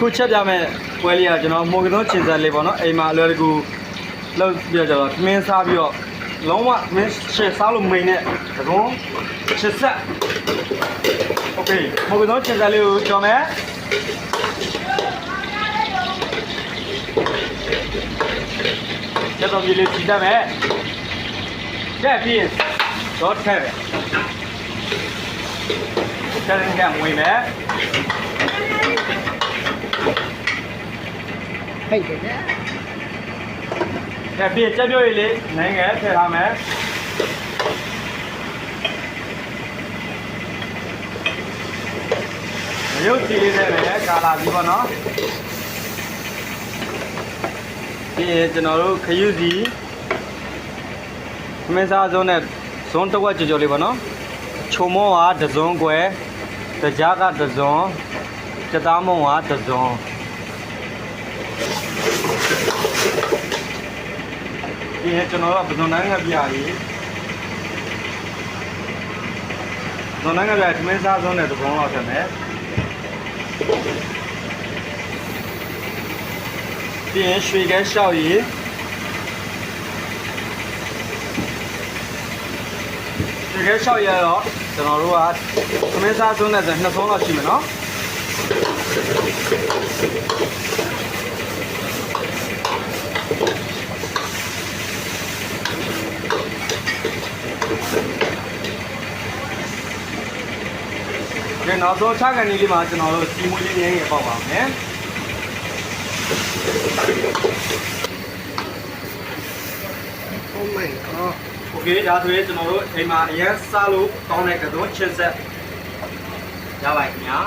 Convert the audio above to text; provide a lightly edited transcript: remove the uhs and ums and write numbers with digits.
ခုချက်ပြမယ်ပွဲလေးကကျွန်တော်မော်ကတော်ချင်စက်လေးပေါ့နော်အိမ်မှာအလွယ်တကူလောက်ပြကြတော့မင်းစားပြီးတော့လုံးဝမင်းရှယ်စားလို့မိန်နဲ့တကုန်းချစ်ဆက်โอเคမော်ကတော်ချင်စက်လေးကိုကြော်မယ်ကျတော့ဒီလေးကြည့်တတ်မယ်တဲ့ပြီးတော့ထည့်ပဲကျန်တဲ့ကမွေးမယ်ဟိတ်တယ်ဗျာတဲ့ပြီးကြက်ပြုတ်ရည်လေးနိုင်ငယ်ထည့်ထားမယ်ရုပ်ကြည့်လေးနဲ့ပဲကာလာပြီးပေါ့နော်ဒီကျွန်တော်တို့ခရုစီမင်းစားစုံးနဲ့ဇွန်တစ်ဝက်ကြော်လေးပေါ့နော်ချုံမောကတဇွန်ကွယ်တကြားကတဇွန်စက်သားမုံကတဇွန်ဒီကျွန်တော်ကပဇွန်နန်းငပြာကြီးပဇွန်နန်းငပြာမင်းစားစုံးနဲ့တဇွန်လောက်ထည့်မယ်ပြီးရင်ရွှေခဲလျှောက်ရည်ရွှေခဲလျှောက်ရတော့ကျွန်တော်တို့ကသမင်းစားစုံးနဲ့ဆို2ဆုံးလောက်ရှိမယ်နော်ဒီနောက်ဆုံးချကန်ကြီးလေးမှာကျွန်တော်တို့စီမွေးလေးငယ်ငယ်ပေါက်ပါမယ်Oh my god โอเคဒါဆိုရင်ကျွန်တော်တို့အိမ်မှာအရင်စားလို့ကောင်းတဲ့ကတော့ချစ်ဆက်ရပါခင်ဗျာ